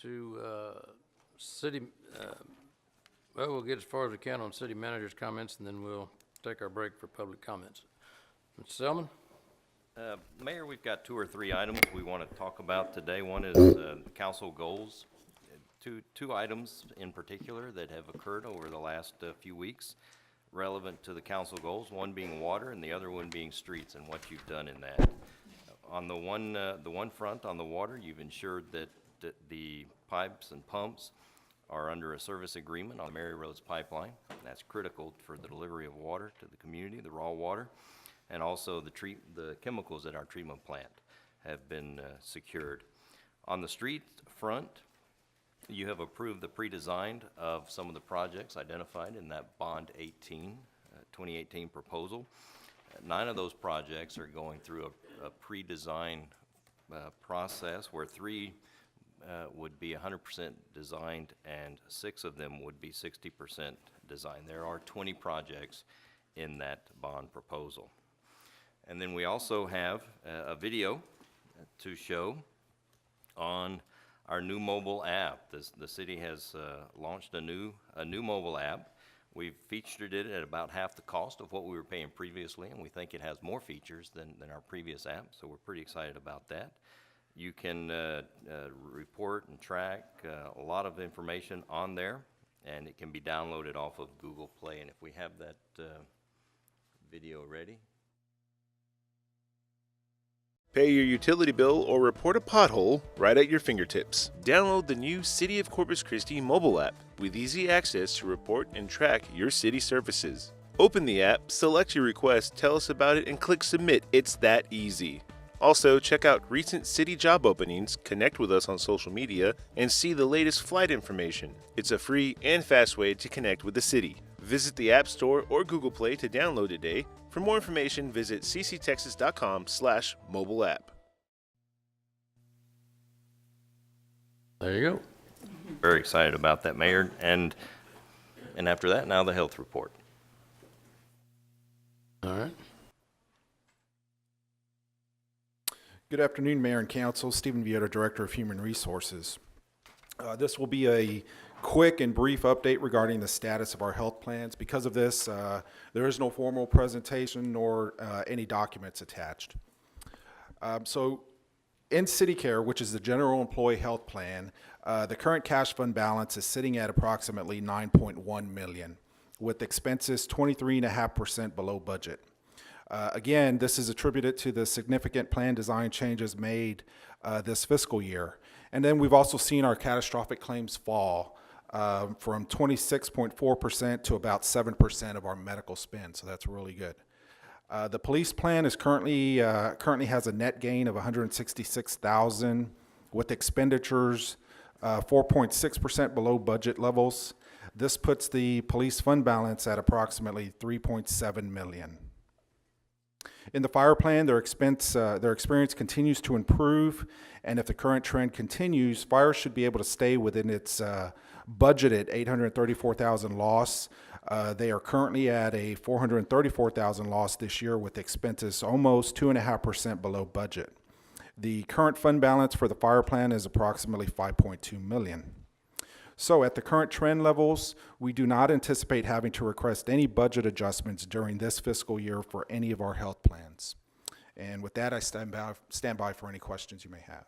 to city, well, we'll get as far as we can on city manager's comments, and then we'll take our break for public comments. Mr. Selman? Mayor, we've got 2 or 3 items we want to talk about today. One is council goals. Two items in particular that have occurred over the last few weeks relevant to the council goals, one being water and the other one being streets and what you've done in that. On the one front, on the water, you've ensured that the pipes and pumps are under a service agreement on Mary Roads pipeline. That's critical for the delivery of water to the community, the raw water, and also the chemicals at our treatment plant have been secured. On the street front, you have approved the pre-design of some of the projects identified in that Bond 2018 proposal. 9 of those projects are going through a pre-design process where 3 would be 100% designed and 6 of them would be 60% designed. There are 20 projects in that bond proposal. And then we also have a video to show on our new mobile app. The city has launched a new mobile app. We've featured it at about half the cost of what we were paying previously, and we think it has more features than our previous app, so we're pretty excited about that. You can report and track a lot of information on there, and it can be downloaded off of Google Play. And if we have that video ready. Pay your utility bill or report a pothole right at your fingertips. Download the new City of Corpus Christi mobile app with easy access to report and track your city services. Open the app, select your request, tell us about it, and click Submit. It's that easy. Also, check out recent city job openings, connect with us on social media, and see the latest flight information. It's a free and fast way to connect with the city. Visit the App Store or Google Play to download today. For more information, visit cctexas.com/mobile app. There you go. Very excited about that, Mayor. And after that, now the health report. All right. Good afternoon, Mayor and Council. Stephen Vieira, Director of Human Resources. This will be a quick and brief update regarding the status of our health plans. Because of this, there is no formal presentation nor any documents attached. So in CityCare, which is the General Employee Health Plan, the current cash fund balance is sitting at approximately $9.1 million, with expenses 23.5% below budget. Again, this is attributed to the significant plan design changes made this fiscal year. And then we've also seen our catastrophic claims fall from 26.4% to about 7% of our medical spend, so that's really good. The police plan is currently has a net gain of $166,000, with expenditures 4.6% below budget levels. This puts the police fund balance at approximately $3.7 million. In the fire plan, their experience continues to improve, and if the current trend continues, fire should be able to stay within its budgeted $834,000 loss. They are currently at a $434,000 loss this year, with expenses almost 2.5% below budget. The current fund balance for the fire plan is approximately $5.2 million. So at the current trend levels, we do not anticipate having to request any budget adjustments during this fiscal year for any of our health plans. And with that, I stand by for any questions you may have.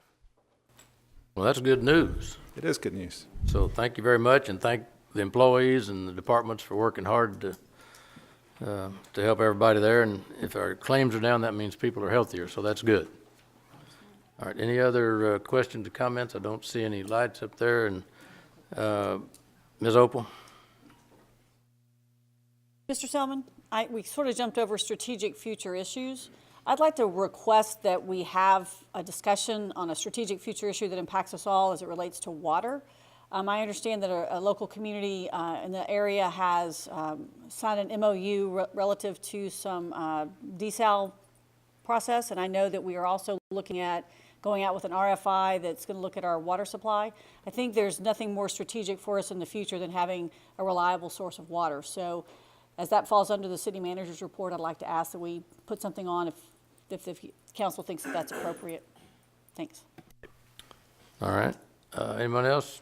Well, that's good news. It is good news. So thank you very much, and thank the employees and the departments for working hard to help everybody there. And if our claims are down, that means people are healthier, so that's good. All right, any other questions or comments? I don't see any lights up there. And Ms. Opal? Mr. Selman, we sort of jumped over strategic future issues. I'd like to request that we have a discussion on a strategic future issue that impacts us all as it relates to water. I understand that a local community in the area has signed an MOU relative to some desal process, and I know that we are also looking at going out with an RFI that's going to look at our water supply. I think there's nothing more strategic for us in the future than having a reliable source of water. So as that falls under the city manager's report, I'd like to ask that we put something on if the council thinks that that's appropriate. Thanks. All right. Anyone else?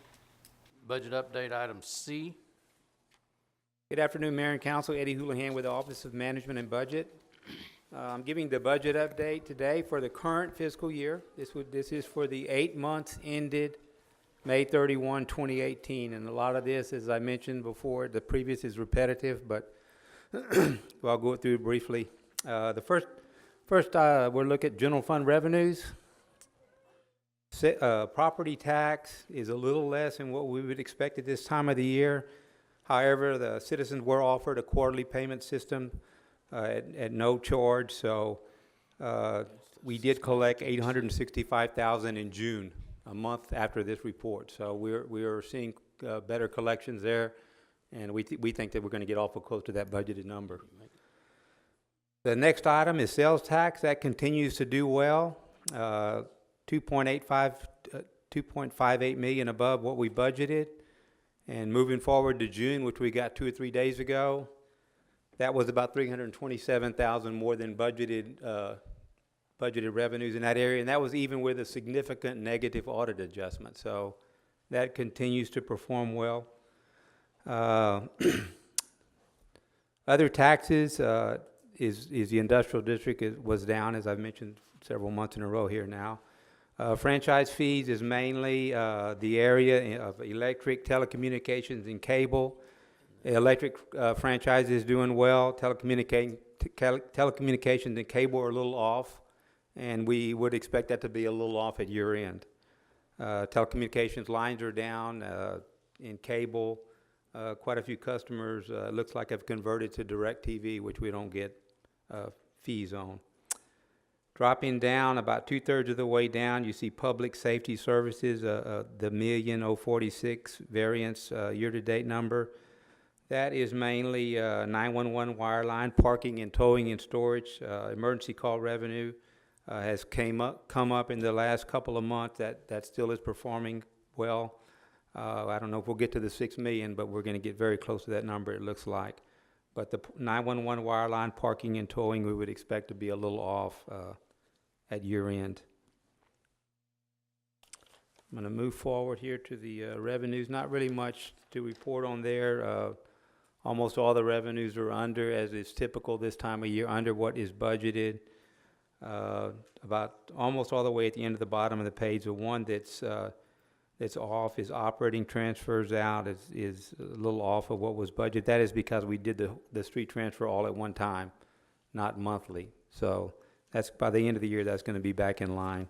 Budget update, item C. Good afternoon, Mayor and Council. Eddie Houlihan with the Office of Management and Budget. I'm giving the budget update today for the current fiscal year. This is for the 8 months ended May 31, 2018. And a lot of this, as I mentioned before, the previous is repetitive, but I'll go through it briefly. The first we'll look at general fund revenues. Property tax is a little less than what we would expect at this time of the year. However, the citizens were offered a quarterly payment system at no charge, so we did collect $865,000 in June, a month after this report. So we are seeing better collections there, and we think that we're going to get awful close to that budgeted number. The next item is sales tax. That continues to do well. 2.58 million above what we budgeted. And moving forward to June, which we got 2 or 3 days ago, that was about $327,000 more than budgeted revenues in that area, and that was even with a significant negative audit adjustment. So that continues to perform well. Other taxes is the industrial district was down, as I've mentioned several months in a row here now. Franchise fees is mainly the area of electric, telecommunications, and cable. Electric franchise is doing well. Telecommunications and cable are a little off, and we would expect that to be a little off at year end. Telecommunications lines are down. In cable, quite a few customers looks like have converted to DirecTV, which we don't get fees on. Dropping down about 2/3 of the way down, you see public safety services, the 1,046 variance year-to-date number. That is mainly 911 wireline, parking and towing and storage. Emergency call revenue has come up in the last couple of months. That still is performing well. I don't know if we'll get to the 6 million, but we're going to get very close to that number, it looks like. But the 911 wireline, parking and towing, we would expect to be a little off at year end. I'm going to move forward here to the revenues. Not really much to report on there. Almost all the revenues are under, as is typical this time of year, under what is budgeted. About almost all the way at the end of the bottom of the page. The one that's off is operating transfers out is a little off of what was budgeted. That is because we did the street transfer all at one time, not monthly. So that's by the end of the year, that's going to be back in line.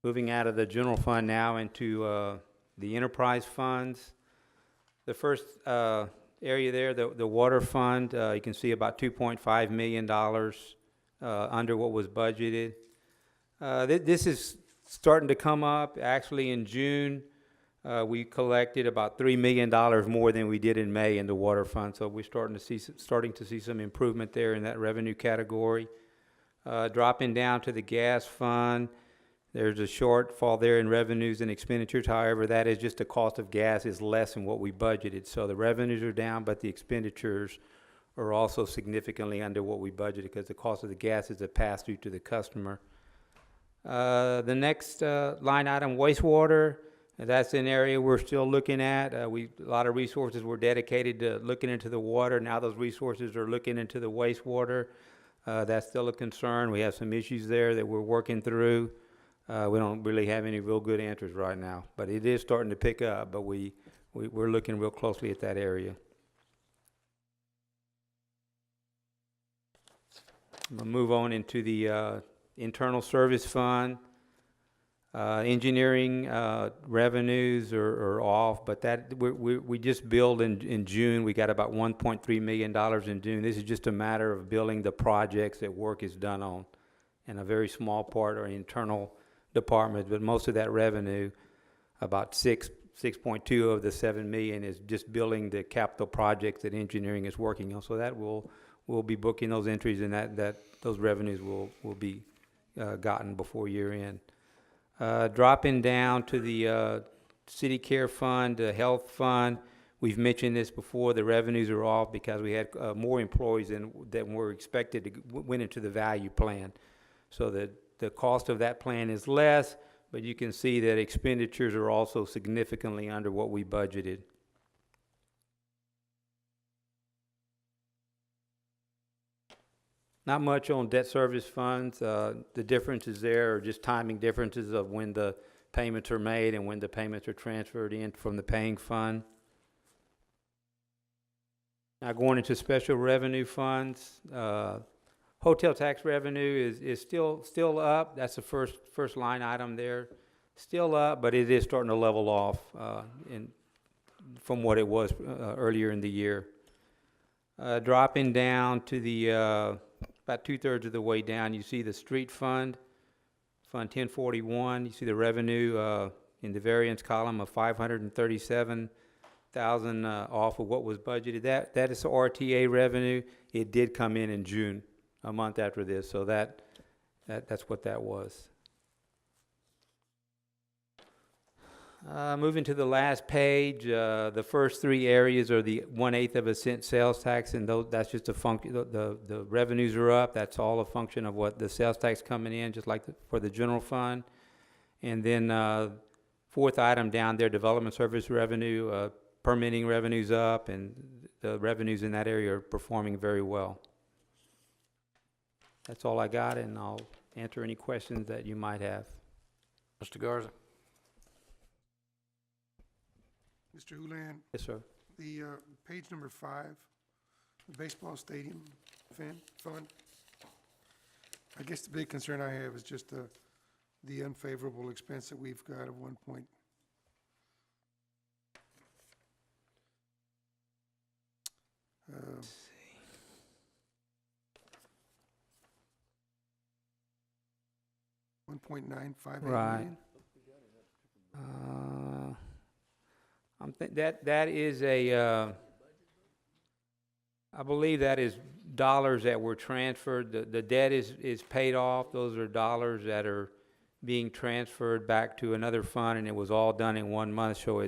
Moving out of the general fund now into the enterprise funds. The first area there, the water fund, you can see about $2.5 million under what was budgeted. This is starting to come up. Actually, in June, we collected about $3 million more than we did in May in the water fund. So we're starting to see some improvement there in that revenue category. Dropping down to the gas fund, there's a shortfall there in revenues and expenditures. However, that is just the cost of gas is less than what we budgeted. So the revenues are down, but the expenditures are also significantly under what we budgeted because the cost of the gas is a pass-through to the customer. The next line item, wastewater, that's an area we're still looking at. A lot of resources were dedicated to looking into the water. Now those resources are looking into the wastewater. That's still a concern. We have some issues there that we're working through. We don't really have any real good answers right now, but it is starting to pick up, but we're looking real closely at that area. I'm going to move on into the internal service fund. Engineering revenues are off, but that we just billed in June. We got about $1.3 million in June. This is just a matter of billing the projects that work is done on, and a very small part are internal departments, but most of that revenue, about 6.2 of the 7 million, is just billing the capital projects that engineering is working on. So that we'll be booking those entries, and that those revenues will be gotten before year end. Dropping down to the city care fund, the health fund, we've mentioned this before. The revenues are off because we had more employees than were expected to went into the value plan. So the cost of that plan is less, but you can see that expenditures are also significantly under what we budgeted. Not much on debt service funds. The differences there are just timing differences of when the payments are made and when the payments are transferred in from the paying fund. Now going into special revenue funds, hotel tax revenue is still up. That's the first line item there. Still up, but it is starting to level off from what it was earlier in the year. Dropping down to the about 2/3 of the way down, you see the street fund, Fund 1041. You see the revenue in the variance column of 537,000 off of what was budgeted. That is RTA revenue. It did come in June, a month after this, so that's what that was. Moving to the last page, the first three areas are the 1/8 of a cent sales tax, and that's just a function. The revenues are up. That's all a function of what the sales tax coming in, just like for the general fund. And then fourth item down there, development service revenue, permitting revenues up, and the revenues in that area are performing very well. That's all I got, and I'll answer any questions that you might have. Mr. Garza? Mr. Houlihan, Yes, sir. the page number 5, the baseball stadium fund. I guess the big concern I have is just the unfavorable expense that we've got of 1 1.958 Right. million. That is a, I believe that is dollars that were transferred. The debt is paid off. Those are dollars that are being transferred back to another fund, and it was all done in 1 month, so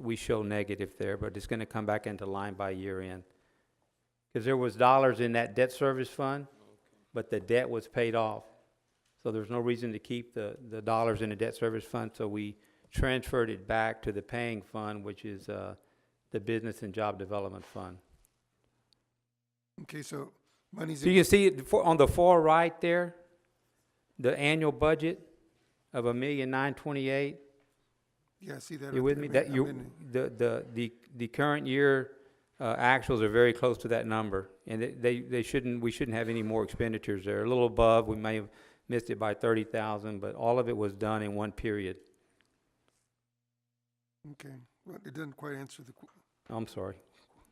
we show negative there, but it's gonna come back into line by year end. Because there was dollars in that debt service fund, but the debt was paid off. So there's no reason to keep the dollars in the debt service fund, so we transferred it back to the paying fund, which is the Business and Job Development Fund. Okay, so money's So you see it on the far right there, the annual budget of $1,928,000. yeah, I see that. You up with there. me? I'm That in- the current year actuals are very close to that number, and we shouldn't have any more expenditures there. A little above, we may have missed it by 30,000, but all of it was done in one period. Okay, well, it doesn't quite answer the I'm sorry.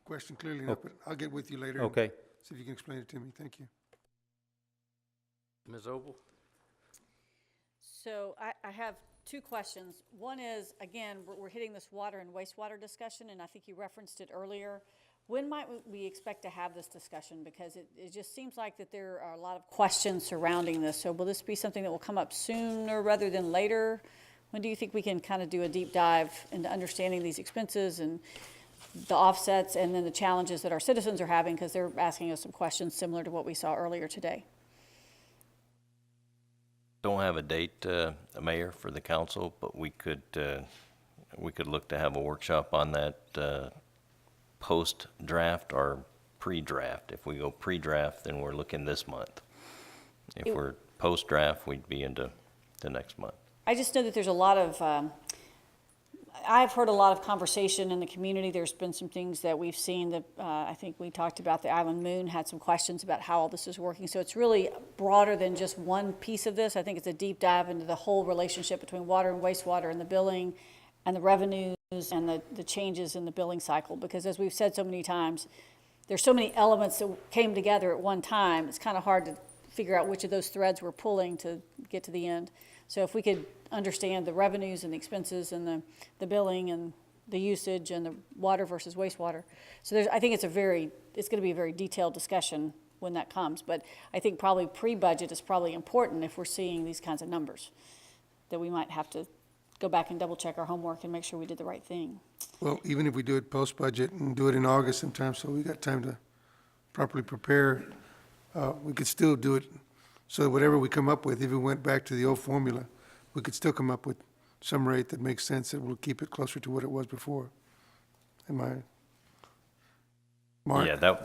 question clearly enough, but I'll get with you later. and Okay. See if you can explain it to me. Thank you. Ms. Opel? So I have two questions. One is, again, we're hitting this water and wastewater discussion, and I think you referenced it earlier. When might we expect to have this discussion? Because it just seems like that there are a lot of questions surrounding this. So will this be something that will come up sooner rather than later? When do you think we can kind of do a deep dive into understanding these expenses and the offsets and then the challenges that our citizens are having, because they're asking us some questions similar to what we saw earlier today? Don't have a date, Mayor, for the council, but we could look to have a workshop on that post-draft or pre-draft. If we go pre-draft, then we're looking this month. If we're post-draft, we'd be into the next month. I just know that there's a lot of, I've heard a lot of conversation in the community. There's been some things that we've seen that I think we talked about. The Island Moon had some questions about how all this is working. So it's really broader than just one piece of this. I think it's a deep dive into the whole relationship between water and wastewater and the billing and the revenues and the changes in the billing cycle. Because as we've said so many times, there's so many elements that came together at one time. It's kind of hard to figure out which of those threads we're pulling to get to the end. So if we could understand the revenues and the expenses and the billing and the usage and the water versus wastewater. So I think it's going to be a very detailed discussion when that comes. But I think probably pre-budget is probably important if we're seeing these kinds of numbers, that we might have to go back and double check our homework and make sure we did the right thing. Well, even if we do it post-budget and do it in August sometime, so we got time to properly prepare, we could still do it. So whatever we come up with, if we went back to the old formula, we could still come up with some rate that makes sense, that will keep it closer to what it was before. Am I? Mark? Yeah,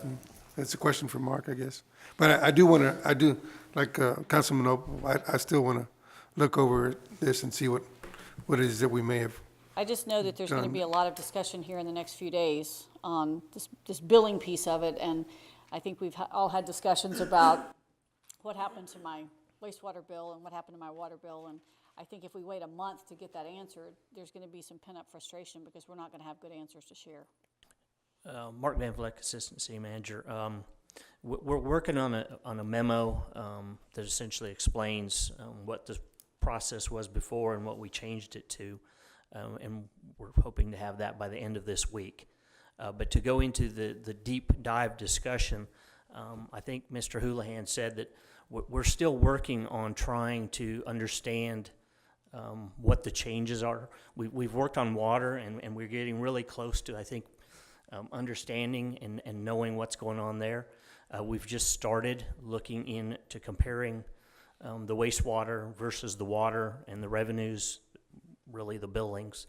That's a question for Mark, I guess. But I do want to, like Councilman Opal, I still want to look over this and see what it is that we may have. I just know that there's going to Done. be a lot of discussion here in the next few days on this billing piece of it, and I think we've all had discussions about what happened to my wastewater bill and what happened to my water bill, and I think if we wait a month to get that answered, there's going to be some pent-up frustration because we're not going to have good answers to share. Mark Van Vleck, Assistant City Manager. We're working on a memo that essentially explains what the process was before and what we changed it to, and we're hoping to have that by the end of this week. But to go into the deep dive discussion, I think Mr. Houlihan said that we're still working on trying to understand what the changes are. We've worked on water, and we're getting really close to, I think, understanding and knowing what's going on there. We've just started looking into comparing the wastewater versus the water and the revenues, really the billings.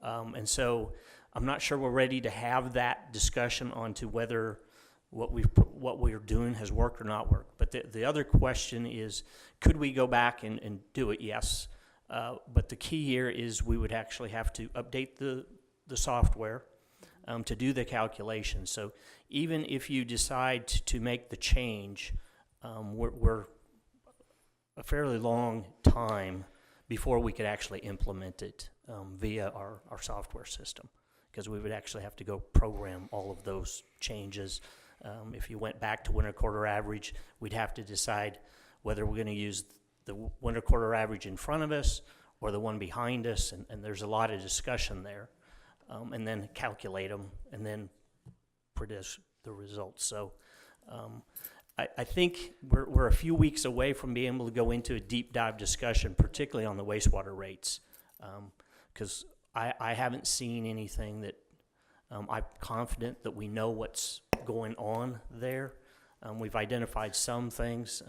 And so I'm not sure we're ready to have that discussion onto whether what we're doing has worked or not worked. But the other question is, could we go back and do it? Yes. But the key here is we would actually have to update the software to do the calculation. So even if you decide to make the change, we're a fairly long time before we could actually implement it via our software system, because we would actually have to go program all of those changes. If you went back to winter quarter average, we'd have to decide whether we're going to use the winter quarter average in front of us or the one behind us, and there's a lot of discussion there. And then calculate them, and then produce the results. So I think we're a few weeks away from being able to go into a deep dive discussion, particularly on the wastewater rates, because I haven't seen anything that I'm confident that we know what's going on there. We've identified some things,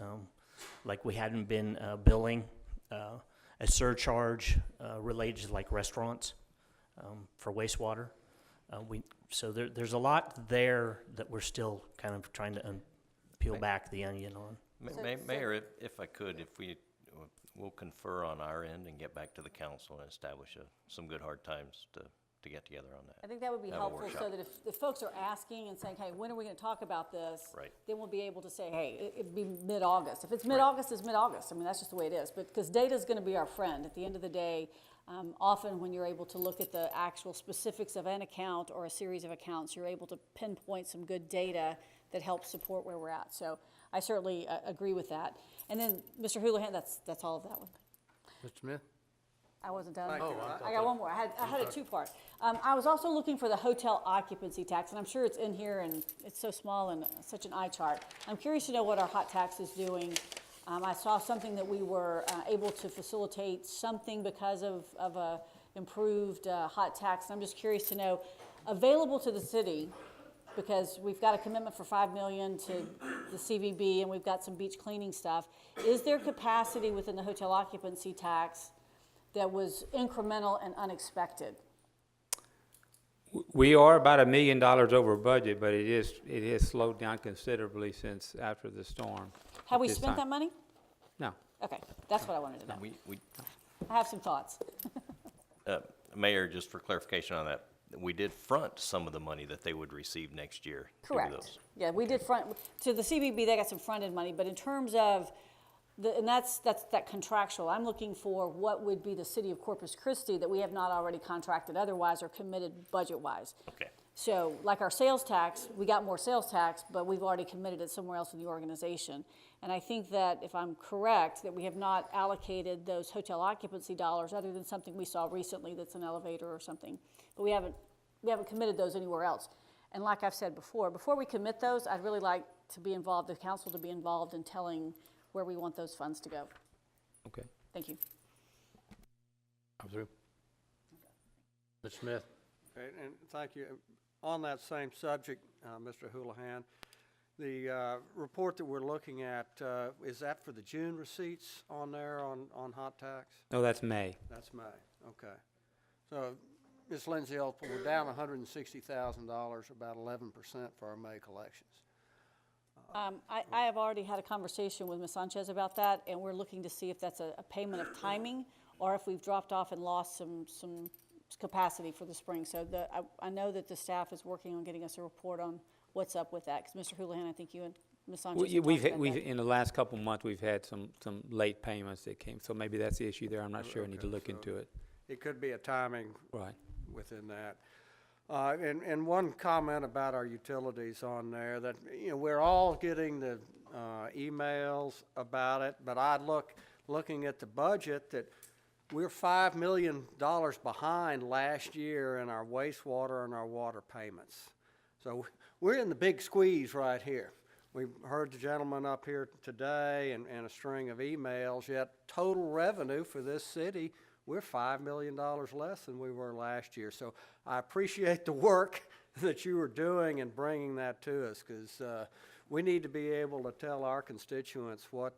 like we hadn't been billing a surcharge related to like restaurants. For wastewater. So there's a lot there that we're still kind of trying to peel back the onion on. Mayor, if I could, we'll confer on our end and get back to the council and establish some good hard times to get together on that. I think that would be Have a helpful, so workshop. that if folks are asking and saying, hey, when are we going to talk about this? Right. Then we'll be able to say, hey, it'd be mid-August. If it's mid-August, it's mid-August. I mean, that's just the way it is. But because data is going to be our friend. At the end of the day, often when you're able to look at the actual specifics of an account or a series of accounts, you're able to pinpoint some good data that helps support where we're at. So I certainly agree with that. And then, Mr. Houlihan, that's all of that one. Mr. Smith? I wasn't done. Oh, I got one more. I had a two-part. I was also looking for the hotel occupancy tax, and I'm sure it's in here, and it's so small and such an eye chart. I'm curious to know what our hot tax is doing. I saw something that we were able to facilitate something because of a improved hot tax. And I'm just curious to know, available to the city, because we've got a commitment for $5 million to the CVB, and we've got some beach cleaning stuff. Is there capacity within the hotel occupancy tax that was incremental and unexpected? We are about $1 million over budget, but it has slowed down considerably since after the storm. Have we This spent time. that money? No. Okay, that's what I wanted to know. We I have some thoughts. Mayor, just for clarification on that, we did front some of the money that they would receive next year. to do Correct. those. Yeah, we did front, to the CBB, they got some front-end money, but in terms of, and that's that contractual, I'm looking for what would be the city of Corpus Christi that we have not already contracted otherwise or committed budget-wise. Okay. So like our sales tax, we got more sales tax, but we've already committed it somewhere else in the organization. And I think that, if I'm correct, that we have not allocated those hotel occupancy dollars other than something we saw recently that's an elevator or something. But we haven't committed those anywhere else. And like I've said before we commit those, I'd really like to be involved, the council to be involved in telling where we want those funds to go. Okay. Thank you. I'm through. Mr. Smith? Okay, and thank you. On that same subject, Mr. Houlihan, The report that we're looking at, is that for the June receipts on there on hot tax? No, that's May. That's May, okay. So, Ms. Lindsay, we're down $160,000, about 11% for our May collections. I have already had a conversation with Ms. Sanchez about that, and we're looking to see if that's a payment of timing or if we've dropped off and lost some capacity for the spring. So I know that the staff is working on getting us a report on what's up with that, because Mr. Houlihan, I think you and Ms. Sanchez have We've talked about that. in the last couple of months, we've had some late payments that came, so maybe that's the issue there. I'm not sure. I need to Okay, look so- into it. It could be a timing Right. within that. And one comment about our utilities on there, that, you know, we're all getting the emails about it, but looking at the budget, that we're $5 million behind last year in our wastewater and our water payments. So we're in the big squeeze right here. We heard the gentleman up here today and a string of emails, yet total revenue for this city, we're $5 million less than we were last year. So I appreciate the work that you are doing and bringing that to us, because we need to be able to tell our constituents what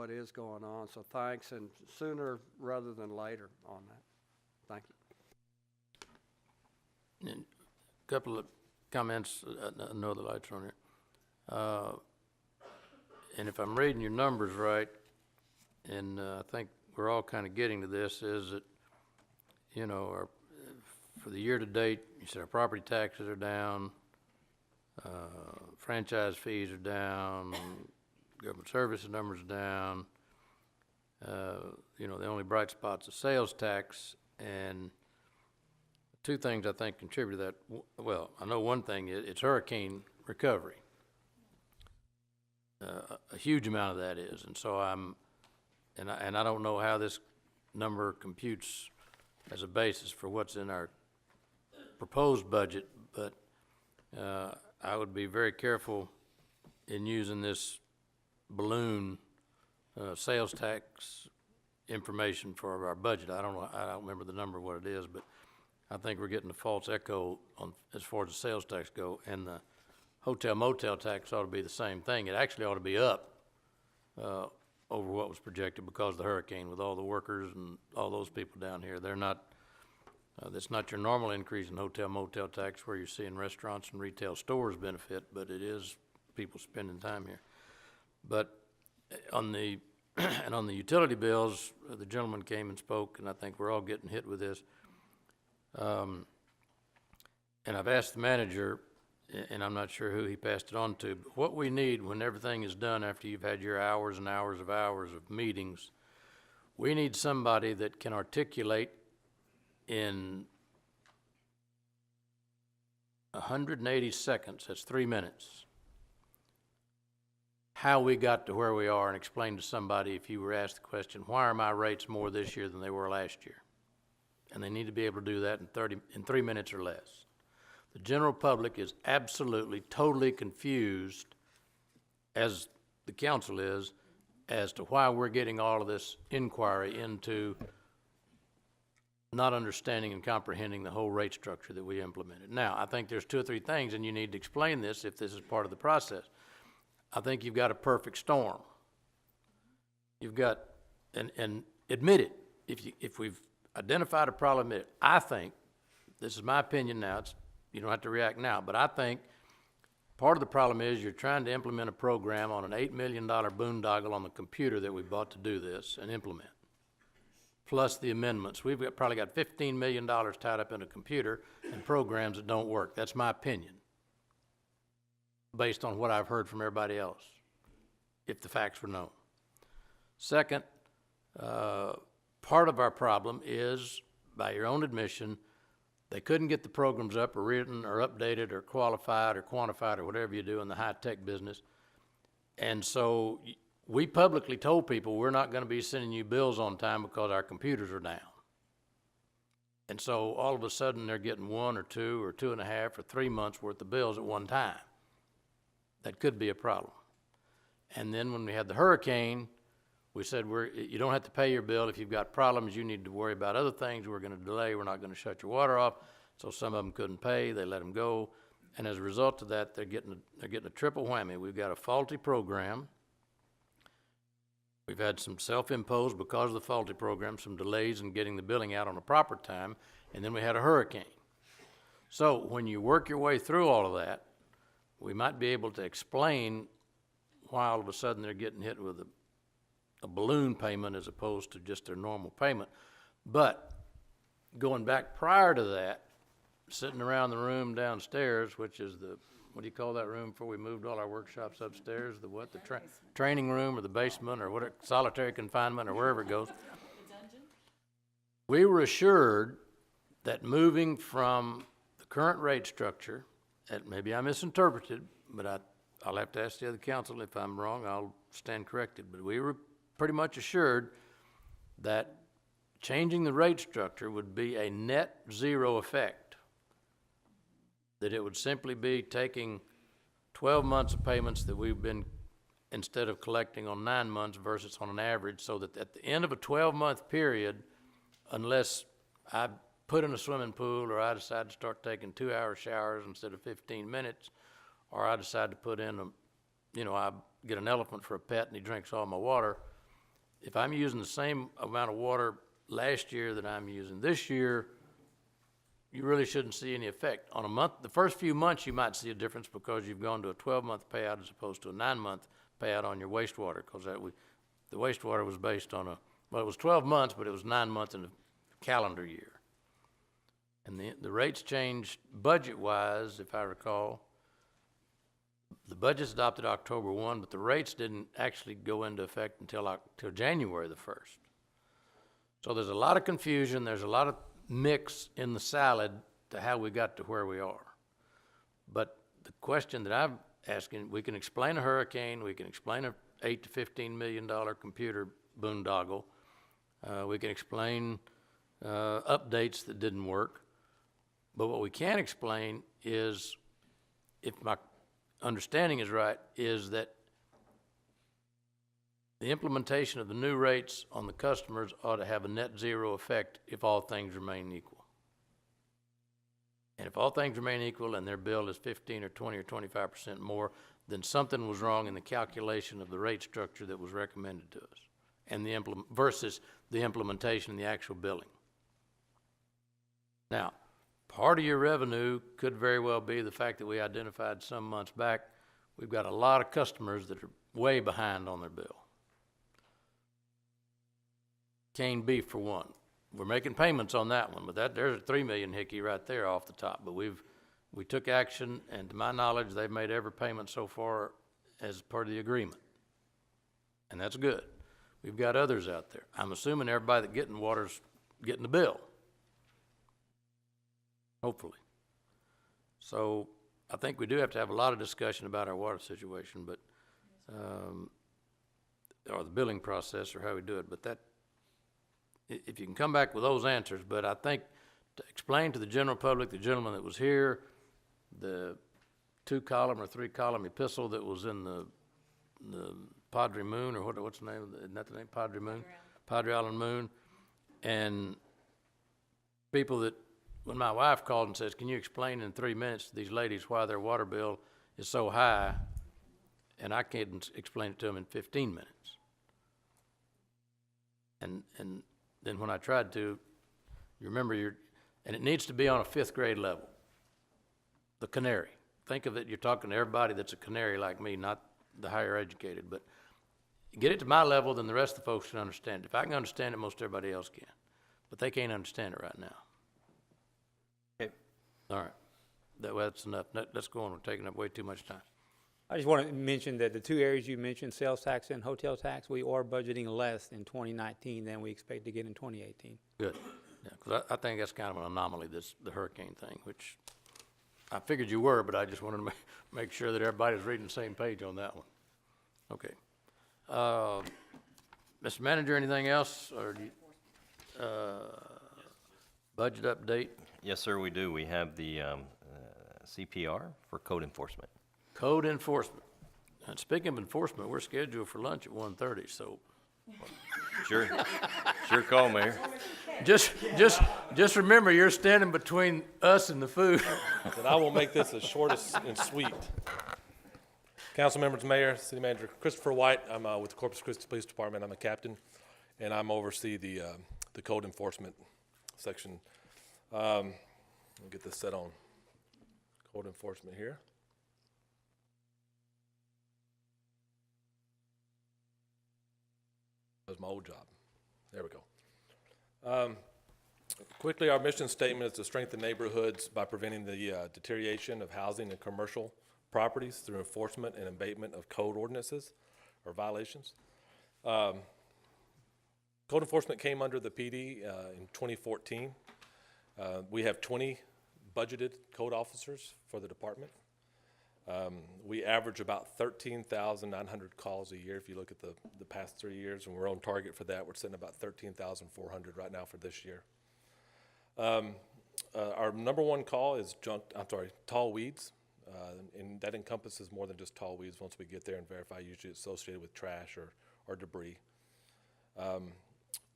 is going on. So thanks, and sooner rather than later on that. Thank you. And a couple of comments, I know the lights are on here. And if I'm reading your numbers right, and I think we're all kind of getting to this, is that, you know, for the year to date, you said our property taxes are down, franchise fees are down, government services numbers are down. You know, the only bright spot's the sales tax, and two things I think contribute to that. Well, I know one thing, it's hurricane recovery. A huge amount of that is, and so I don't know how this number computes as a basis for what's in our proposed budget, but I would be very careful in using this balloon sales tax information for our budget. I don't remember the number of what it is, but I think we're getting a false echo on as far as the sales tax go, and the hotel motel tax ought to be the same thing. It actually ought to be up over what was projected because of the hurricane, with all the workers and all those people down here. They're not, that's not your normal increase in hotel motel tax where you're seeing restaurants and retail stores benefit, but it is people spending time here. But on the, and on the utility bills, the gentleman came and spoke, and I think we're all getting hit with this. And I've asked the manager, and I'm not sure who he passed it on to, but what we need when everything is done after you've had your hours and hours of meetings, we need somebody that can articulate in 180 seconds, that's 3 minutes, how we got to where we are, and explain to somebody, if you were asked the question, why are my rates more this year than they were last year? And they need to be able to do that in 3 minutes or less. The general public is absolutely, totally confused, as the council is, as to why we're getting all of this inquiry into not understanding and comprehending the whole rate structure that we implemented. Now, I think there's 2 or 3 things, and you need to explain this if this is part of the process. I think you've got a perfect storm. You've got, and admit it, if we've identified a problem, admit it. I think, this is my opinion now, you don't have to react now, but I think part of the problem is you're trying to implement a program on an $8 million boondoggle on the computer that we bought to do this and implement, plus the amendments. We've probably got $15 million tied up in a computer and programs that don't work. That's my opinion, based on what I've heard from everybody else, if the facts were known. Second, part of our problem is, by your own admission, they couldn't get the programs up or written or updated or qualified or quantified or whatever you do in the high-tech business. And so we publicly told people we're not going to be sending you bills on time because our computers are down. And so all of a sudden they're getting 1 or 2 or 2.5 or 3 months worth of bills at one time. That could be a problem. And then when we had the hurricane, we said, you don't have to pay your bill. If you've got problems, you need to worry about other things. We're going to delay. We're not going to shut your water off. So some of them couldn't pay. They let them go. And as a result of that, they're getting a triple whammy. We've got a faulty program. We've had some self-imposed, because of the faulty program, some delays in getting the billing out on a proper time, and then we had a hurricane. So when you work your way through all of that, we might be able to explain why all of a sudden they're getting hit with a balloon payment as opposed to just their normal payment. But going back prior to that, sitting around the room downstairs, which is the, what do you call that room before we moved all our workshops upstairs? The what? The training room, or the basement, or what? Solitary confinement, or wherever it goes. We were assured that moving from the current rate structure, and maybe I misinterpreted, but I'll have to ask the other council. If I'm wrong, I'll stand corrected. But we were pretty much assured that changing the rate structure would be a net zero effect. That it would simply be taking 12 months of payments that we've been, instead of collecting on 9 months versus on an average, so that at the end of a 12-month period, unless I put in a swimming pool, or I decide to start taking 2-hour showers instead of 15 minutes, or I decide to put in I get an elephant for a pet and he drinks all my water, if I'm using the same amount of water last year that I'm using this year, you really shouldn't see any effect. On a month, the first few months you might see a difference because you've gone to a 12-month payout as opposed to a 9-month payout on your wastewater, because the wastewater was based on it was 12 months, but it was 9 months in a calendar year. And the rates changed budget-wise, if I recall. The budget's adopted October 1, but the rates didn't actually go into effect until January the 1st. So there's a lot of confusion, there's a lot of mix in the salad to how we got to where we are. But the question that I'm asking, we can explain a hurricane, we can explain a $8 to $15 million computer boondoggle, we can explain updates that didn't work, but what we can't explain is, if my understanding is right, is that the implementation of the new rates on the customers ought to have a net zero effect if all things remain equal. And if all things remain equal and their bill is 15 or 20 or 25% more, then something was wrong in the calculation of the rate structure that was recommended to us, and versus the implementation and the actual billing. Now, part of your revenue could very well be the fact that we identified some months back we've got a lot of customers that are way behind on their bill. Cane beef, for one. We're making payments on that one, but there's a $3 million hickey right there off the top. But we took action, and to my knowledge, they've made every payment so far as part of the agreement. And that's good. We've got others out there. I'm assuming everybody that's getting water's getting the bill. Hopefully. So I think we do have to have a lot of discussion about our water situation, but or the billing process, or how we do it. But that, if you can come back with those answers, but I think to explain to the general public, the gentleman that was here, the 2-column or 3-column epistle that was in the Padre Moon, or what's the name? Isn't that the name? Padre Moon? Padre Island Moon. And people that, when my wife called and says, can you explain in 3 minutes to these ladies why their water bill is so high, and I can't explain it to them in 15 minutes. And then when I tried to, you remember and it needs to be on a 5th grade level. The canary. Think of it, you're talking to everybody that's a canary like me, not the higher educated, but get it to my level, then the rest of the folks can understand it. If I can understand it, most everybody else can. But they can't understand it right now. Okay. All right. That's enough. Let's go on. We're taking up way too much time. I just want to mention that the 2 areas you mentioned, sales tax and hotel tax, we are budgeting less in 2019 than we expect to get in 2018. Good. Yeah, because I think that's kind of an anomaly, the hurricane thing, which I figured you were, but I just wanted to make sure that everybody's reading the same page on that one. Okay. Mr. Manager, anything else? Or do you, budget update? Yes, sir, we do. We have the CPR for code enforcement. Code enforcement. And speaking of enforcement, we're scheduled for lunch at 1:30, so. Sure. Sure call, Mayor. just remember, you're standing between us and the food. But I will make this as short and sweet. Council members, Mayor, City Manager, Christopher White. I'm with the Corpus Christi Police Department. I'm a captain, and I'm oversee the code enforcement section. Let me get this set on. Code enforcement here. That was my old job. There we go. Quickly, our mission statement is to strengthen neighborhoods by preventing the deterioration of housing and commercial properties through enforcement and abatement of code ordinances or violations. Code enforcement came under the PD in 2014. We have 20 budgeted code officers for the department. We average about 13,900 calls a year if you look at the past 3 years, and we're on target for that. We're sitting about 13,400 right now for this year. Our number one call is tall weeds, and that encompasses more than just tall weeds once we get there and verify. Usually it's associated with trash or debris.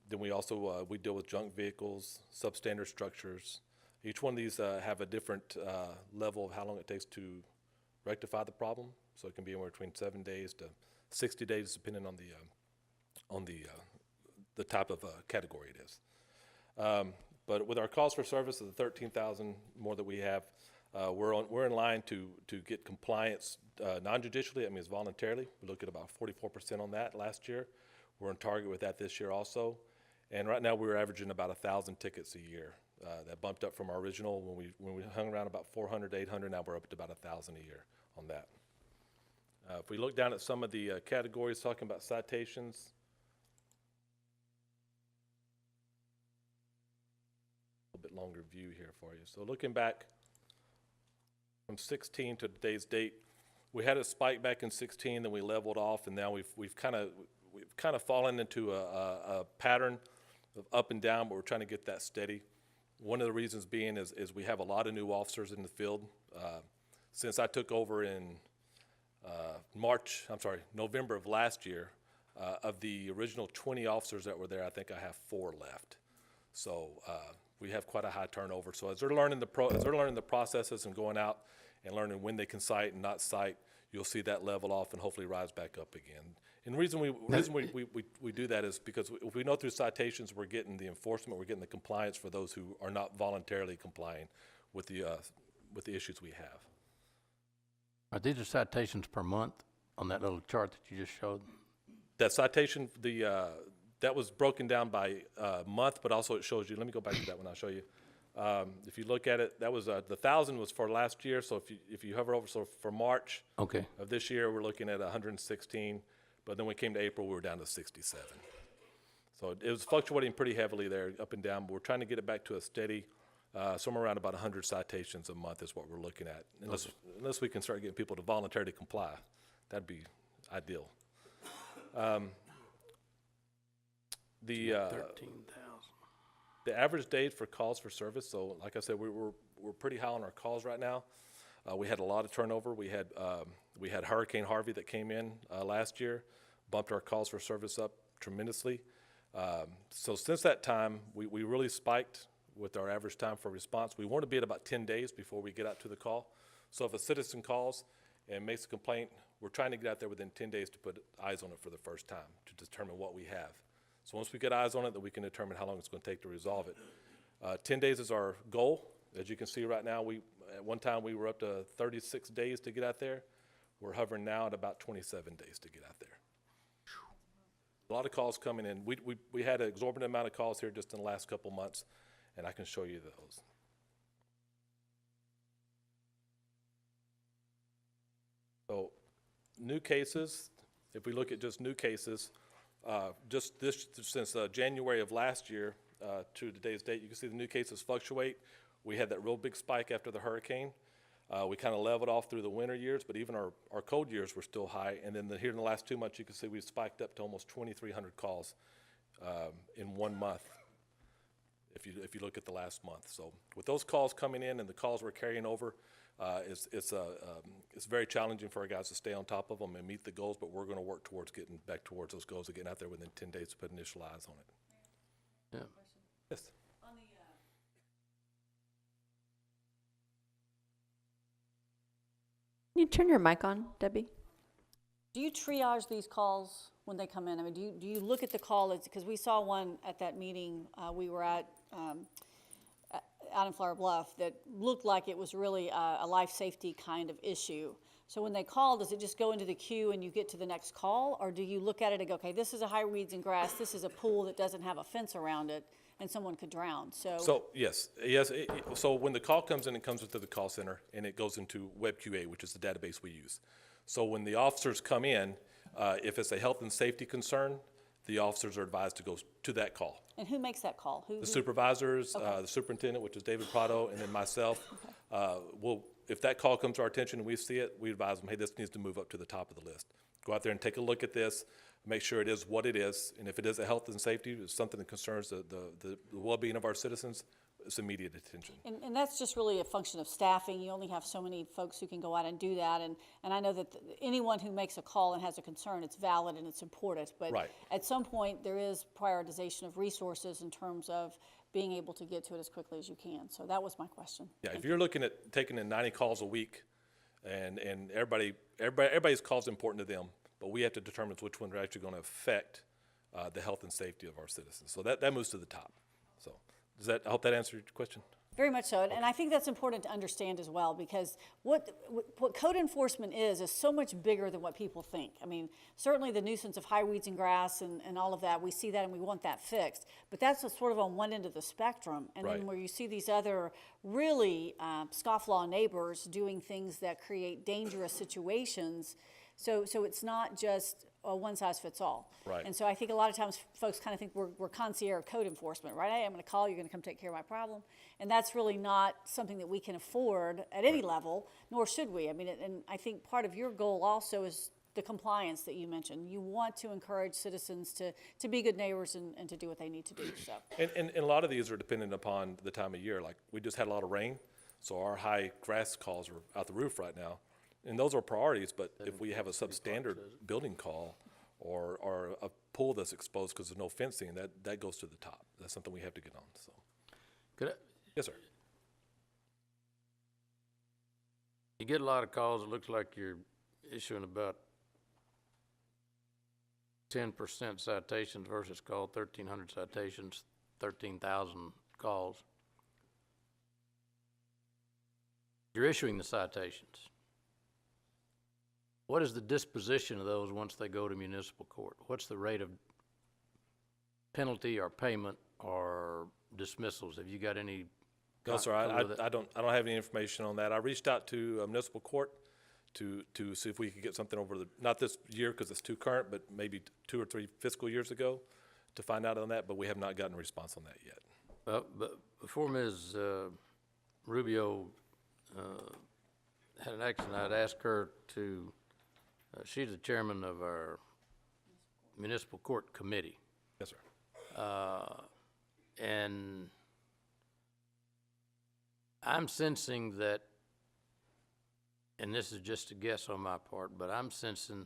Then we also we deal with junk vehicles, substandard structures. Each one of these have a different level of how long it takes to rectify the problem. So it can be anywhere between 7 days to 60 days, depending on the type of category it is. But with our calls for service of the 13,000 more that we have, we're in line to get compliance non-judicially. That means voluntarily. We look at about 44% on that last year. We're on target with that this year also. And right now we're averaging about 1,000 tickets a year. That bumped up from our original when we hung around about 400 to 800. Now we're up to about 1,000 a year on that. If we look down at some of the categories talking about citations, a little bit longer view here for you. So looking back from 16 to today's date, we had a spike back in 16, then we leveled off, and now we've kind of fallen into a pattern of up and down, but we're trying to get that steady. One of the reasons being is we have a lot of new officers in the field. Since I took over in November of last year, of the original 20 officers that were there, I think I have 4 left. So we have quite a high turnover. So as they're learning the processes and going out and learning when they can cite and not cite, you'll see that level off and hopefully rise back up again. And the reason we do that is because if we know through citations we're getting the enforcement, we're getting the compliance for those who are not voluntarily complying with the issues we have. Are these citations per month on that little chart that you just showed? That citation, that was broken down by month, but also it shows you. Let me go back to that one. I'll show you. If you look at it, that was the 1,000 was for last year. So if you hover over, so for March of this year, we're looking at 116. But then when we came to April, we were down to 67. So it was fluctuating pretty heavily there, up and down. But we're trying to get it back to a steady, somewhere around about 100 citations a month is what we're looking at. Unless we can start getting people to voluntarily comply, that'd be ideal. 13,000. The average days for calls for service. So like I said, we're pretty high on our calls right now. We had a lot of turnover. We had Hurricane Harvey that came in last year, bumped our calls for service up tremendously. So since that time, we really spiked with our average time for response. We want to be at about 10 days before we get out to the call. So if a citizen calls and makes a complaint, we're trying to get out there within 10 days to put eyes on it for the first time to determine what we have. So once we get eyes on it, then we can determine how long it's going to take to resolve it. 10 days is our goal. As you can see right now, at one time we were up to 36 days to get out there. We're hovering now at about 27 days to get out there. A lot of calls coming in. We had an exorbitant amount of calls here just in the last couple months, and I can show you those. So new cases, if we look at just new cases, since January of last year to today's date, you can see the new cases fluctuate. We had that real big spike after the hurricane. We kind of leveled off through the winter years, but even our cold years were still high. And then here in the last 2 months, you can see we've spiked up to almost 2,300 calls in 1 month, if you look at the last month. So with those calls coming in and the calls we're carrying over, it's very challenging for our guys to stay on top of them and meet the goals, but we're going to work towards getting back towards those goals of getting out there within 10 days to put initial eyes on it. Yeah. Yes. Can you turn your mic on, Debbie? Do you triage these calls when they come in? I mean, do you look at the call, because we saw one at that meeting we were at out in Flower Bluff that looked like it was really a life safety kind of issue. So when they call, does it just go into the queue and you get to the next call? Or do you look at it and go, okay, this is a high weeds and grass, this is a pool that doesn't have a fence around it, and someone could drown? So, yes. So when the call comes in, it comes into the call center, and it goes into WebQA, which is the database we use. So when the officers come in, if it's a health and safety concern, the officers are advised to go to that call. And who makes that call? The supervisors, the superintendent, which is David Prado, and then myself. If that call comes to our attention and we see it, we advise them, hey, this needs to move up to the top of the list. Go out there and take a look at this, make sure it is what it is, and if it is a health and safety, it's something that concerns the well-being of our citizens, it's immediate attention. And that's just really a function of staffing. You only have so many folks who can go out and do that. And I know that anyone who makes a call and has a concern, it's valid and it's important. But Right. At some point, there is prioritization of resources in terms of being able to get to it as quickly as you can. So that was my question. Yeah, if you're looking at taking in 90 calls a week, and everybody's call is important to them, but we have to determine which ones are actually going to affect the health and safety of our citizens. So that moves to the top. So I hope that answered your question. Very much so, and I think that's important to understand as well, because what code enforcement is so much bigger than what people think. I mean, certainly the nuisance of high weeds and grass and all of that, we see that and we want that fixed, but that's sort of on one end of the spectrum. And Right. then where you see these other really scofflaw neighbors doing things that create dangerous situations, so it's not just a one-size-fits-all. Right. And so I think a lot of times folks kind of think we're concierge code enforcement, right? Hey, I'm going to call, you're going to come take care of my problem. And that's really not something that we can afford at any level, nor should we. I mean, and I think part of your goal also is the compliance that you mentioned. You want to encourage citizens to be good neighbors and to do what they need to do, so. And a lot of these are dependent upon the time of year. Like, we just had a lot of rain, so our high grass calls are out the roof right now. And those are priorities, but if we have a substandard building call or a pool that's exposed because there's no fencing, that goes to the top. That's something we have to get on, so. Could I, Yes, sir. you get a lot of calls, it looks like you're issuing about 10% citations versus call 1,300 citations, 13,000 calls. You're issuing the citations. What is the disposition of those once they go to municipal court? What's the rate of penalty or payment or dismissals? Have you got any? No, sir, I don't have any information on that. I reached out to municipal court to see if we could get something over not this year because it's too current, but maybe 2 or 3 fiscal years ago to find out on that, but we have not gotten a response on that yet. But before Ms. Rubio had an accident, I'd asked her to, she's the chairman of our municipal court committee. Yes, sir. And I'm sensing that, and this is just a guess on my part, but I'm sensing,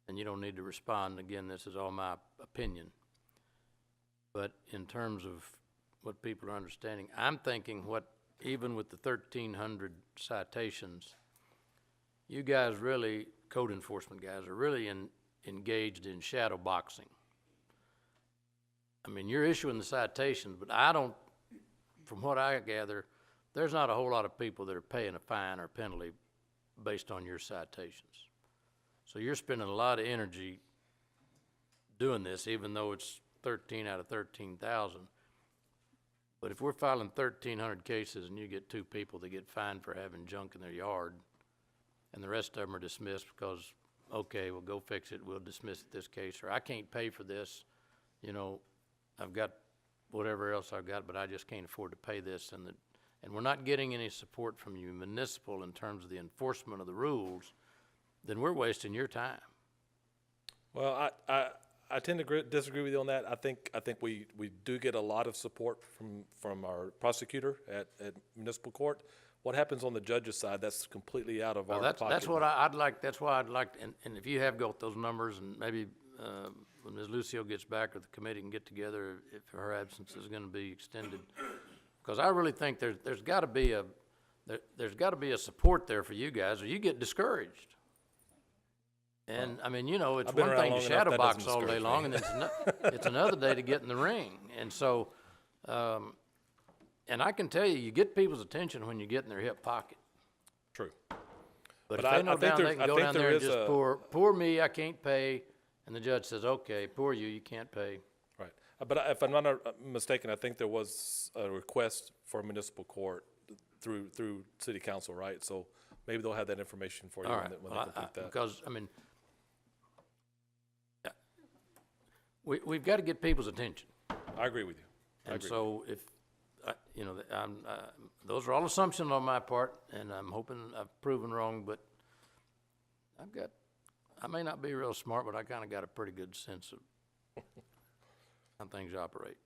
and you don't need to respond, again, this is all my opinion, but in terms of what people are understanding, I'm thinking even with the 1,300 citations, you guys really, code enforcement guys, are really engaged in shadow boxing. I mean, you're issuing the citations, but from what I gather, there's not a whole lot of people that are paying a fine or penalty based on your citations. So you're spending a lot of energy doing this, even though it's 13 out of 13,000. But if we're filing 1,300 cases and you get 2 people that get fined for having junk in their yard, and the rest of them are dismissed because, okay, we'll go fix it, we'll dismiss this case, or I can't pay for this, I've got whatever else I've got, but I just can't afford to pay this, and we're not getting any support from you municipal in terms of the enforcement of the rules, then we're wasting your time. Well, I tend to disagree with you on that. I think we do get a lot of support from our prosecutor at municipal court. What happens on the judge's side, that's completely out of our pocket. That's what I'd like. That's why I'd like, and if you have got those numbers, and maybe when Ms. Lucio gets back or the committee can get together, if her absence is going to be extended, because I really think there's got to be there's got to be a support there for you guys, or you get discouraged. And, I mean, you know, it's I've been one around thing to long enough, shadow that box doesn't all day discourage long, me. and then it's another day to get in the ring. And so, and I can tell you, you get people's attention when you get in their hip pocket. True. But if I they know think down, they there's- can I go think down there there and is just a- poor me, I can't pay, and the judge says, okay, poor you, you can't pay. Right. But if I'm not mistaken, I think there was a request for municipal court through city council, right? So maybe they'll have that information for you All when right, they, when well, they complete that. because, I mean, we've got to get people's attention. I agree with you. I And agree. so if, you know, those are all assumptions on my part, and I'm hoping I've proven wrong, but I may not be real smart, but I kind of got a pretty good sense of how things operate.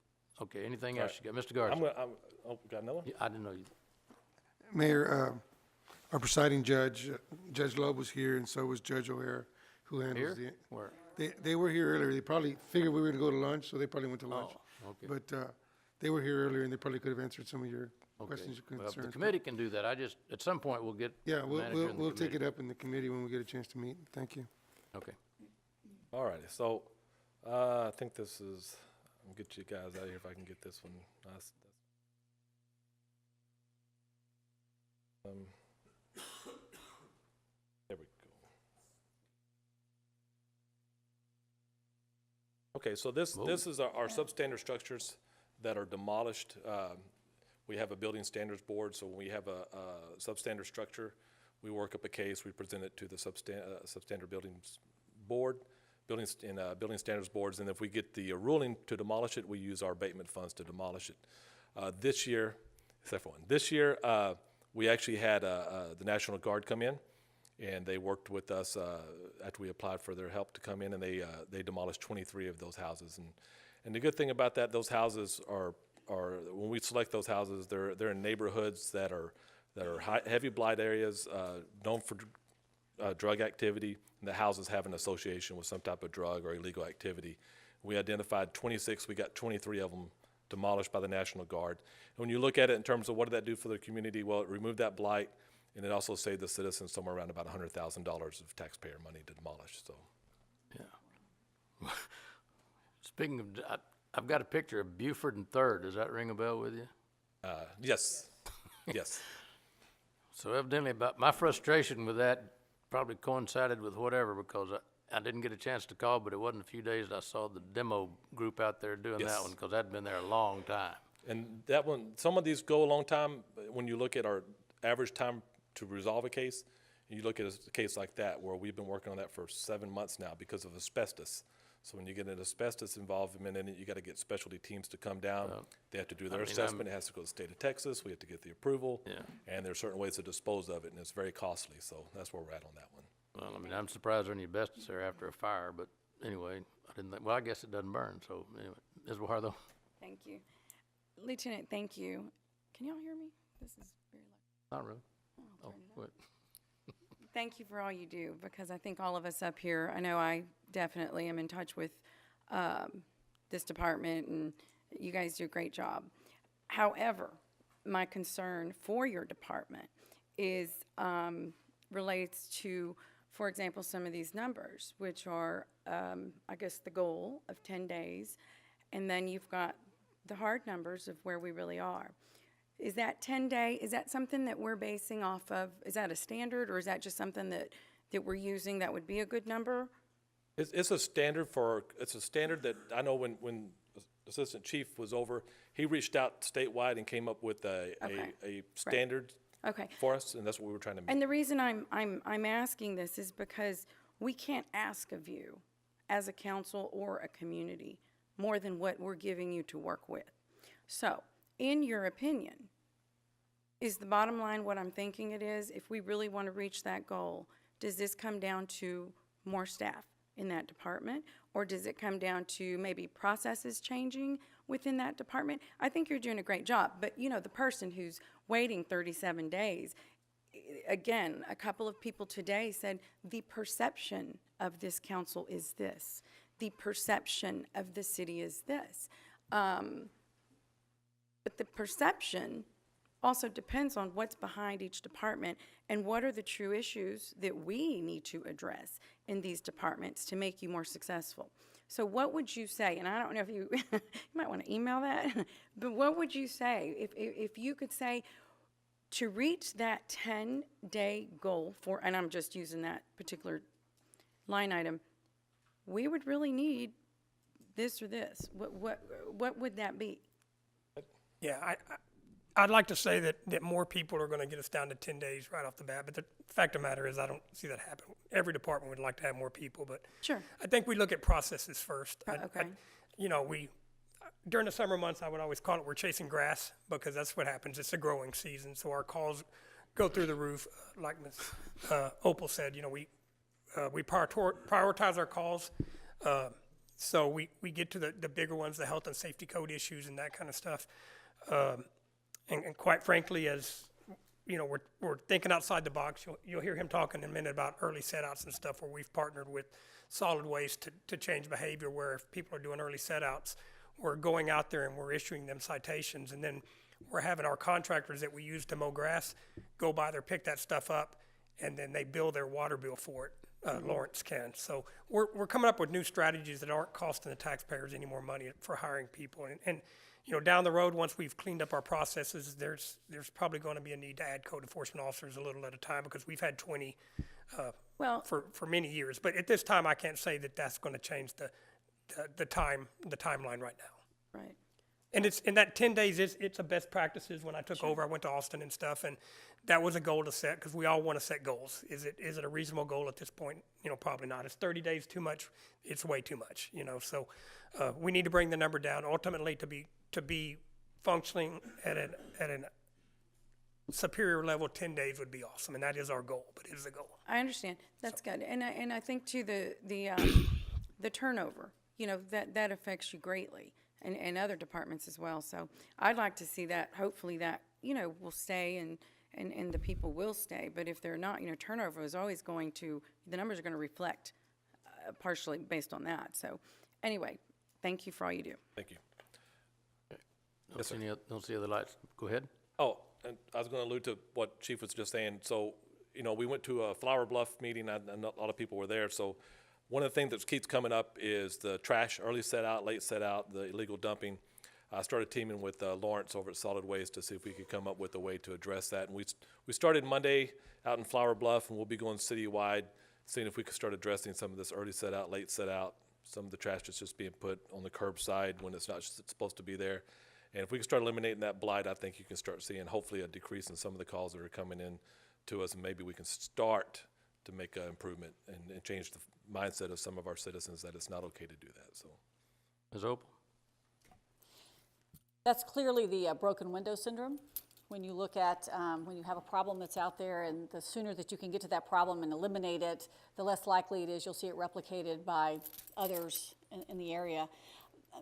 Okay, anything else you got? Mr. Garza? Got another one? Yeah, I didn't know you. Mayor, our presiding judge, Judge Loeb was here, and so was Judge O'Hara, who handles Here? Where? They were here earlier. They probably figured we were gonna go to lunch, so they probably went to lunch. Oh, okay. But they were here earlier, and they probably could have answered some of your Okay. questions or Well, concerns. the committee can do that. At some point, we'll get Yeah, the manager and the we'll take committee. it up in the committee when we get a chance to meet. Thank you. Okay. All righty. So I think this is, I'll get you guys out of here if I can get this one. There we go. Okay, so this is our substandard structures that are demolished. We have a building standards board, so when we have a substandard structure, we work up a case, we present it to the substandard buildings board, building standards boards, and if we get the ruling to demolish it, we use our abatement funds to demolish it. This year, except for one, we actually had the National Guard come in, and they worked with us after we applied for their help to come in, and they demolished 23 of those houses. And the good thing about that, those houses are when we select those houses, they're in neighborhoods that are heavy blight areas, known for drug activity, and the houses have an association with some type of drug or illegal activity. We identified 26, we got 23 of them demolished by the National Guard. And when you look at it in terms of what did that do for the community, well, it removed that blight, and it also saved the citizens somewhere around about $100,000 of taxpayer money to demolish, so. Yeah. Speaking of, I've got a picture of Buford and Third. Does that ring a bell with you? Yes, yes. So evidently, about my frustration with that probably coincided with whatever, because I didn't get a chance to call, but it wasn't a few days I saw the demo group out there doing Yes. that one, because I'd been there a long time. And that one, some of these go a long time. When you look at our average time to resolve a case, and you look at a case like that, where we've been working on that for 7 months now because of asbestos. So when you get an asbestos involvement in it, you got to get specialty teams to come down. They have to do their mean, assessment. It has to go to the state of Texas. We have to get the approval. Yeah. And there are certain ways to dispose of it, and it's very costly. So that's where we're at on that one. Well, I mean, I'm surprised there any asbestos there after a fire, but anyway, I didn't think, well, I guess it doesn't burn, so anyway. Ms. Wartho? Thank you. Lieutenant, thank you. Can y'all hear me? This is very loud. Not really. I'll Oh, turn it up. wait. Thank you for all you do, because I think all of us up here, I know I definitely am in touch with this department, and you guys do a great job. However, my concern for your department is relates to, for example, some of these numbers, which are, I guess, the goal of 10 days, and then you've got the hard numbers of where we really are. Is that 10-day, is that something that we're basing off of? Is that a standard, or is that just something that we're using that would be a good number? It's a standard that I know when Assistant Chief was over, he reached out statewide and came up with a standard Okay. for us, and that's what we were trying to meet. And the reason I'm asking this is because we can't ask of you as a council or a community more than what we're giving you to work with. So, in your opinion, is the bottom line what I'm thinking it is? If we really want to reach that goal, does this come down to more staff in that department? Or does it come down to maybe processes changing within that department? I think you're doing a great job, but you know, the person who's waiting 37 days, again, a couple of people today said the perception of this council is this. The perception of the city is this. But the perception also depends on what's behind each department and what are the true issues that we need to address in these departments to make you more successful. So what would you say, and I don't know if you, you might want to email that, but what would you say if you could say, to reach that 10-day goal for, and I'm just using that particular line item, we would really need this or this. What would that be? Yeah, I'd like to say that more people are going to get us down to 10 days right off the bat, but the fact of the matter is I don't see that happen. Every department would like to have more people, but Sure. I think we look at processes first. Okay. During the summer months, I would always call it we're chasing grass because that's what happens. It's a growing season, so our calls go through the roof. Like Ms. Opal said, we prioritize our calls. So we get to the bigger ones, the health and safety code issues and that kind of stuff. And quite frankly, as we're thinking outside the box. You'll hear him talking in a minute about early set-outs and stuff where we've partnered with solid waste to change behavior, where if people are doing early set-outs, we're going out there and we're issuing them citations, and then we're having our contractors that we use to mow grass go by there, pick that stuff up, and then they bill their water bill for it. Lawrence can. So we're coming up with new strategies that aren't costing the taxpayers any more money for hiring people. And down the road, once we've cleaned up our processes, there's probably going to be a need to add code enforcement officers a little at a time, because we've had 20 for many years. But at this time, I can't say that that's going to change the timeline right now. Right. And that 10 days it's a best practices. When I took over, I went to Austin and stuff, and that was a goal to set, because we all want to set goals. Is it a reasonable goal at this point? Probably not. Is 30 days too much? It's way too much. So we need to bring the number down. Ultimately, to be functioning at an superior level, 10 days would be awesome, and that is our goal. But it is a goal. I understand. That's good. And I think too the turnover, that affects you greatly. And other departments as well. So I'd like to see that, hopefully that, will stay and the people will stay. But if they're not, turnover is always the numbers are going to reflect partially based on that. So anyway, thank you for all you do. Thank you. Don't see other lights. Go ahead. Oh, and I was going to allude to what Chief was just saying. So, we went to a Flower Bluff meeting, and a lot of people were there. So one of the things that keeps coming up is the trash, early set out, late set out, the illegal dumping. I started teaming with Lawrence over at Solid Waste to see if we could come up with a way to address that. And we started Monday out in Flower Bluff, and we'll be going citywide, seeing if we could start addressing some of this early set out, late set out, some of the trash that's just being put on the curbside when it's not supposed to be there. And if we can start eliminating that blight, I think you can start seeing hopefully a decrease in some of the calls that are coming in to us, and maybe we can start to make an improvement and change the mindset of some of our citizens that it's not okay to do that. So, Ms. Opal? That's clearly the broken window syndrome. When you look at, when you have a problem that's out there, and the sooner that you can get to that problem and eliminate it, the less likely it is you'll see it replicated by others in the area.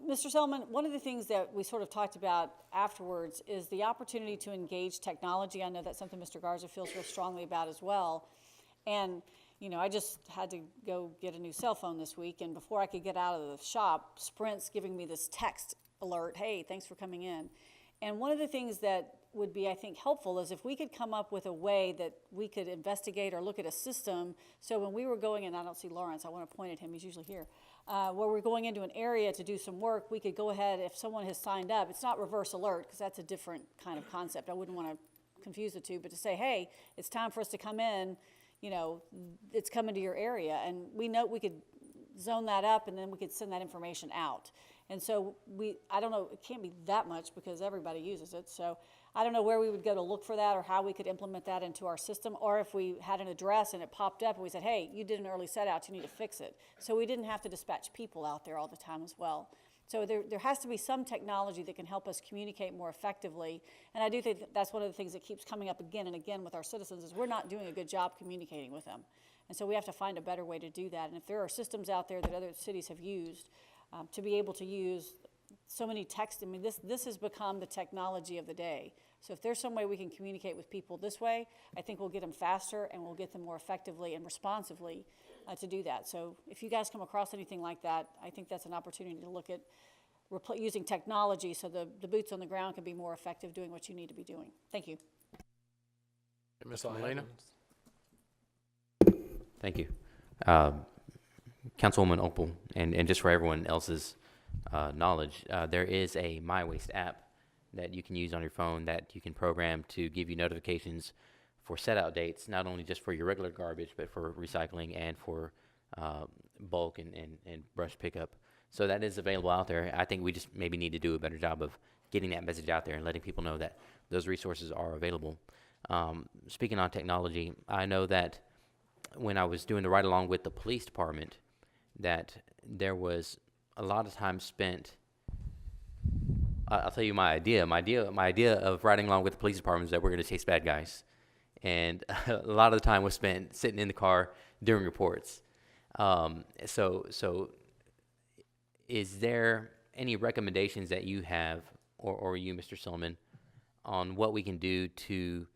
Mr. Selman, one of the things that we sort of talked about afterwards is the opportunity to engage technology. I know that's something Mr. Garza feels real strongly about as well. And I just had to go get a new cell phone this week, and before I could get out of the shop, Sprint's giving me this text alert, hey, thanks for coming in. And one of the things that would be, I think, helpful is if we could come up with a way that we could investigate or look at a system, so when we were going in, I don't see Lawrence, I want to point at him, he's usually here, where we're going into an area to do some work, we could go ahead, if someone has signed up, it's not reverse alert, because that's a different kind of concept, I wouldn't want to confuse the two, but to say, hey, it's time for us to come in, it's coming to your area, and we know we could zone that up, and then we could send that information out. And so I don't know, it can't be that much because everybody uses it. So I don't know where we would go to look for that, or how we could implement that into our system, or if we had an address and it popped up and we said, hey, you did an early set out, you need to fix it. So we didn't have to dispatch people out there all the time as well. So there has to be some technology that can help us communicate more effectively. And I do think that's one of the things that keeps coming up again and again with our citizens is we're not doing a good job communicating with them. And so we have to find a better way to do that. And if there are systems out there that other cities have used to be able to use so many texts, this has become the technology of the day. So if there's some way we can communicate with people this way, I think we'll get them faster and we'll get them more effectively and responsively to do that. So if you guys come across anything like that, I think that's an opportunity to look at using technology so the boots on the ground can be more effective doing what you need to be doing. Thank you. Mr. Molina? Thank you. Councilwoman Opal, and just for everyone else's knowledge, there is a My Waste app that you can use on your phone that you can program to give you notifications for set-out dates, not only just for your regular garbage, but for recycling and for bulk and brush pickup. So that is available out there. I think we just maybe need to do a better job of getting that message out there and letting people know that those resources are available. Speaking on technology, I know that when I was doing the ride-along with the police department, that there was a lot of time spent. I'll tell you my idea. My idea of riding along with the police department is that we're going to chase bad guys, and a lot of the time was spent sitting in the car doing reports. So is there any recommendations that you have, or you, Mr. Silliman, on what we can do to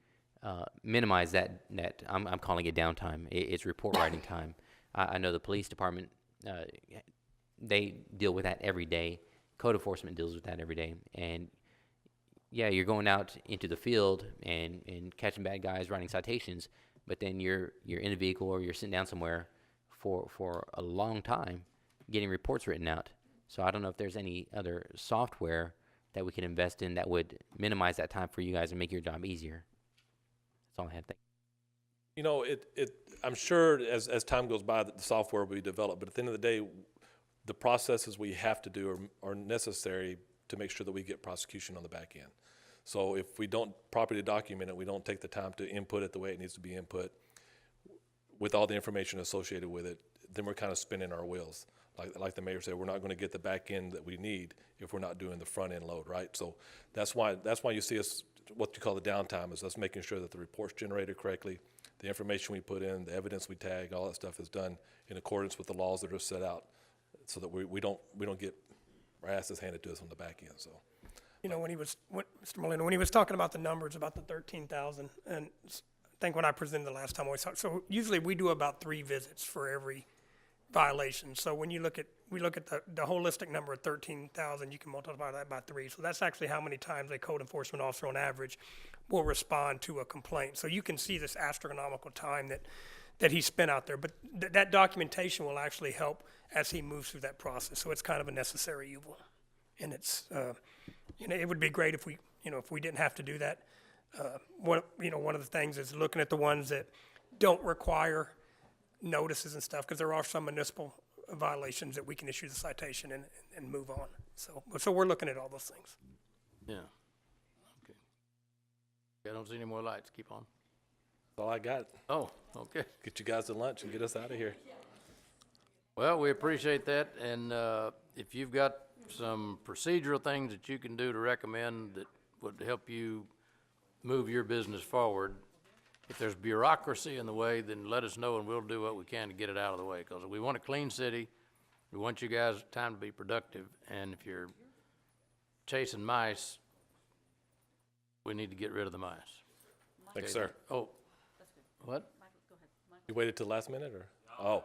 minimize that I'm calling it downtime. It's report writing time. I know the police department, they deal with that every day. Code enforcement deals with that every day. And yeah, you're going out into the field and catching bad guys, writing citations, but then you're in a vehicle or you're sitting down somewhere for a long time getting reports written out. So I don't know if there's any other software that we could invest in that would minimize that time for you guys and make your job easier. That's all I had. You know, I'm sure as time goes by that the software will be developed, but at the end of the day, the processes we have to do are necessary to make sure that we get prosecution on the back end. So if we don't properly document it, we don't take the time to input it the way it needs to be input with all the information associated with it, then we're kind of spinning our wheels. Like the mayor said, we're not going to get the back end that we need if we're not doing the front end load, right? So that's why you see us, what you call the downtime, is us making sure that the report's generated correctly, the information we put in, the evidence we tag, all that stuff is done in accordance with the laws that are set out, so that we don't get our asses handed to us on the back end. So, You know, Mr. Molina, when he was talking about the numbers, about the 13,000, and I think when I presented the last time we talked, so usually we do about 3 visits for every violation. So when we look at the holistic number of 13,000, you can multiply that by 3. So that's actually how many times a code enforcement officer on average will respond to a complaint. So you can see this astronomical time that he spent out there. But that documentation will actually help as he moves through that process. So it's kind of a necessary evil. And it's, it would be great if we didn't have to do that. One of the things is looking at the ones that don't require notices and stuff, because there are some municipal violations that we can issue the citation and move on. So we're looking at all those things. Yeah. Okay. I don't see any more lights. Keep on. that's all I got. Oh, okay. Get you guys to lunch and get us out of here. Well, we appreciate that, and if you've got some procedural things that you can do to recommend that would help you move your business forward, if there's bureaucracy in the way, then let us know and we'll do what we can to get it out of the way, because we want a clean city. We want you guys time to be productive, and if you're chasing mice, we need to get rid of the mice. Thanks, Okay. sir. Oh, what? You waited till last minute, or? Oh.